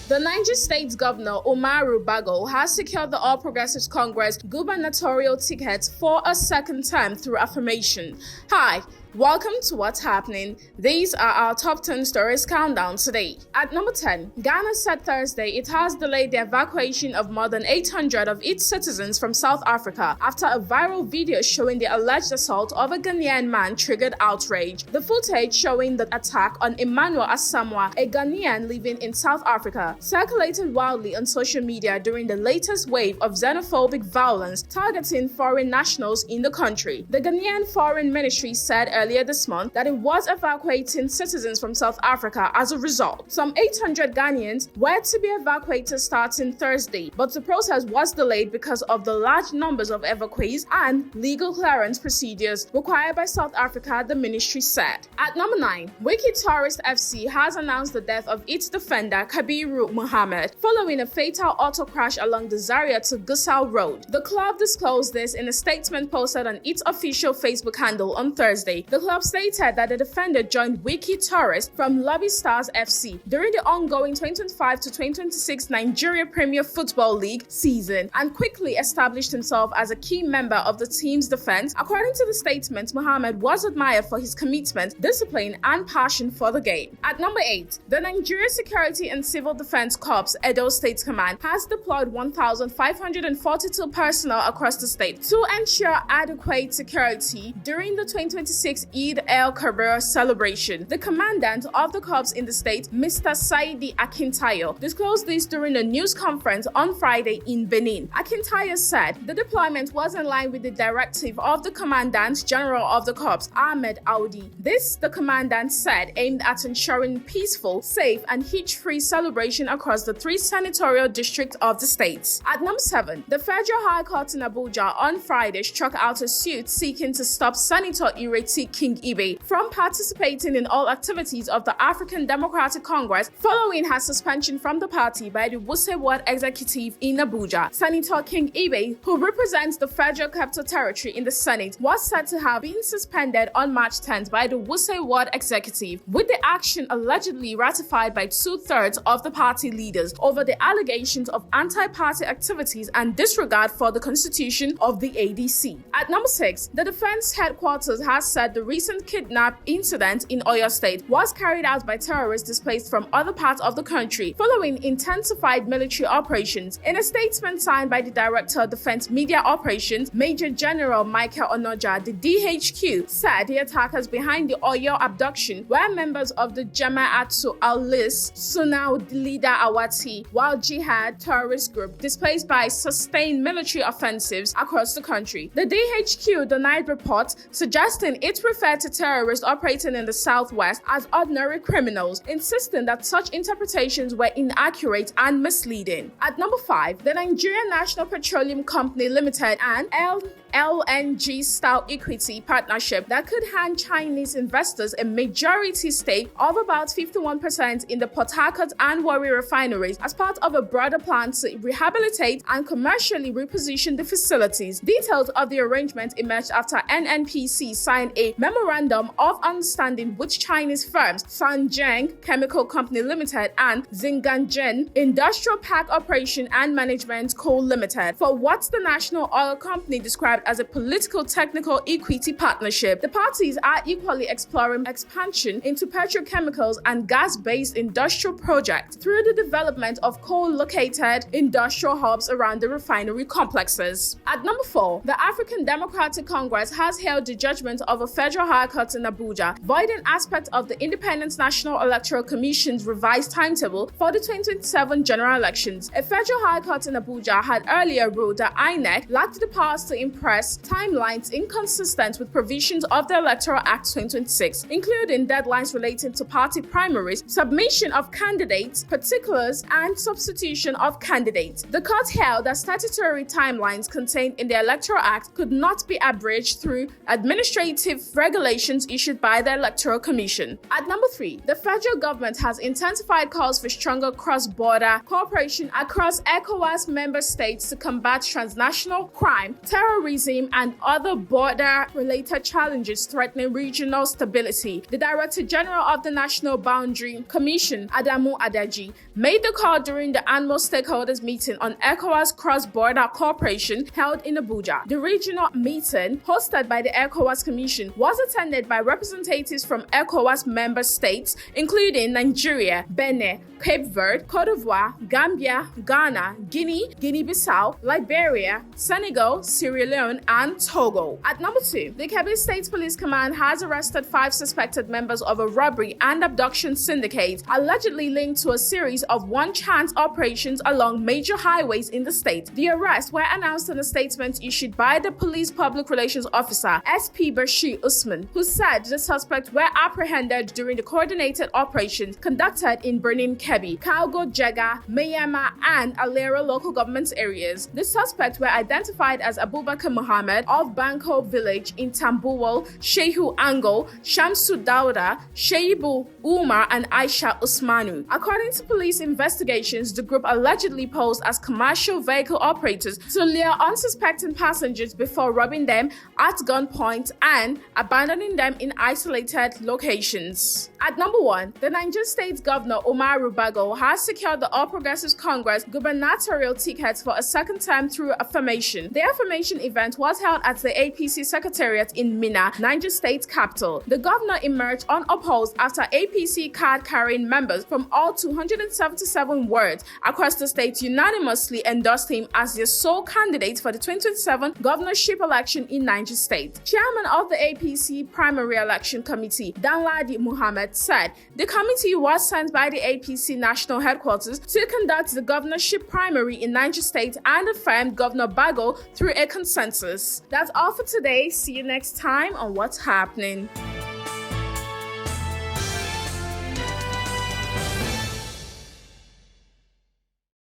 The Niger State Governor Umaru Bago has secured the All Progressives Congress gubernatorial ticket for a second term through affirmation. Hi, welcome to What's Happening. These are our top 10 stories countdown today. At number 10, Ghana said Thursday it has delayed the evacuation of more than 800 of its citizens from South Africa after a viral video showing the alleged assault of a Ghanaian man triggered outrage. The footage showing the attack on Emmanuel Asamoah, a Ghanaian living in South Africa, circulated wildly on social media during the latest wave of xenophobic violence targeting foreign nationals in the country. The Ghanaian Foreign Ministry said earlier this month that it was evacuating citizens from South Africa as a result. Some 800 Ghanaians were to be evacuated starting Thursday, but the process was delayed because of the large numbers of evacuees and legal clearance procedures required by South Africa, the ministry said. At number 9, Wiki Tourist FC has announced the death of its defender Kebbi Mohammed following a fatal auto crash along the Zaria to Gusau Road. The club disclosed this in a statement posted on its official Facebook handle on Thursday. The club stated that the defender joined Wiki Tourist from Lobby Stars FC during the ongoing 2025 to 2026 Nigeria Premier Football League season and quickly established himself as a key member of the team's defense. According to the statement, Mohammed was admired for his commitment, discipline, and passion for the game. At number 8, the Nigeria Security and Civil Defense Corps Edo State Command has deployed 1,542 personnel across the state to ensure adequate security during the 2026 Eid el-Kabir celebration. The commandant of the corps in the state, Mr. Saidi Akintayo, disclosed this during a news conference on Friday in Benin. Akintayo said the deployment was in line with the directive of the Commandant General of the Corps, Ahmed Audi. This, the commandant said, aimed at ensuring peaceful, safe, and hitch-free celebration across the 3 senatorial districts of the state. At number 7, the Federal High Court in Abuja on Friday struck out a suit seeking to stop Senator Ireti Kingibe from participating in all activities of the African Democratic Congress following her suspension from the party by the Wuse Ward executive in Abuja. Senator Kingibe, who represents the Federal Capital Territory in the Senate, was said to have been suspended on March 10th by the Wuse Ward executive, with the action allegedly ratified by 2/3 of the party leaders over the allegations of anti-party activities and disregard for the constitution of the ADC. At number 6, the defense headquarters has said the recent kidnap incident in Oyo State was carried out by terrorists displaced from other parts of the country following intensified military operations. In a statement signed by the Director of Defense Media Operations, Major General Michael Onoja, the DHQ said the attackers behind the Oyo abduction were members of the Jama'atu al-Lis Sunau leader Awati, while Jihad terrorist group displaced by sustained military offensives across the country. The DHQ denied reports suggesting it referred to terrorists operating in the southwest as ordinary criminals, insisting that such interpretations were inaccurate and misleading. At number 5, the Nigerian National Petroleum Company Limited and LNG-style equity partnership that could hand Chinese investors a majority stake of about 51% in the Port Harcourt and Warri refineries as part of a broader plan to rehabilitate and commercially reposition the facilities. Details of the arrangement emerged after NNPC signed a memorandum of understanding with Chinese firms Sanjiang Chemical Company Limited and Zinganjen Industrial Park Operation and Management Co. Limited for what the National Oil Company described as a political technical equity partnership. The parties are equally exploring expansion into petrochemicals and gas-based industrial projects through the development of co-located industrial hubs around the refinery complexes. At number 4, the African Democratic Congress has hailed the judgment of a federal high court in Abuja, voiding aspects of the Independent National Electoral Commission's revised timetable for the 2027 general elections. A federal high court in Abuja had earlier ruled that INEC lacked the powers to impress timelines inconsistent with provisions of the Electoral Act 2026, including deadlines relating to party primaries, submission of candidates, particulars, and substitution of candidates. The court held that statutory timelines contained in the Electoral Act could not be abridged through administrative regulations issued by the Electoral Commission. At number 3, the federal government has intensified calls for stronger cross-border cooperation across ECOWAS member states to combat transnational crime, terrorism, terrorism, and other border-related challenges threatening regional stability. The Director General of the National Boundary Commission, Adamu Adaji, made the call during the annual stakeholders meeting on ECOWAS cross-border cooperation held in Abuja. The regional meeting, hosted by the ECOWAS Commission, was attended by representatives from ECOWAS member states, including Nigeria, Benin, Cape Verde, Cote d'Ivoire, Gambia, Ghana, Guinea, Guinea-Bissau, Liberia, Senegal, Sierra Leone, and Togo. At number 2, the Kebbi State Police Command has arrested 5 suspected members of a robbery and abduction syndicate, allegedly linked to a series of one-chance operations along major highways in the state. The arrests were announced in a statement issued by the police public relations officer, SP Bashir Usman, who said the suspects were apprehended during the coordinated operations conducted in Birnin Kebbi, Kalgo, Jega, Mayama, and Alera local government areas. The suspects were identified as Abubakar Muhammad of Banko village in Tambuwal, Shehu Ango, Shamsu Dauda, Sheibu Umar, and Aisha Usmanu. According to police investigations, the group allegedly posed as commercial vehicle operators to lure unsuspecting passengers before robbing them at gunpoint and abandoning them in isolated locations. At number 1, the Niger State Governor Umaru Bago has secured the All Progressives Congress gubernatorial ticket for a second term through affirmation. The affirmation event was held at the APC Secretariat in Minna, Niger State capital. The governor emerged unopposed after APC card-carrying members from all 277 wards across the state unanimously endorsed him as their sole candidate for the 2027 governorship election in Niger State. Chairman of the APC Primary Election Committee, Danladi Muhammad, said the committee was sent by the APC national headquarters to conduct the governorship primary in Niger State and affirmed Governor Bago through a consensus. That's all for today. See you next time on What's Happening.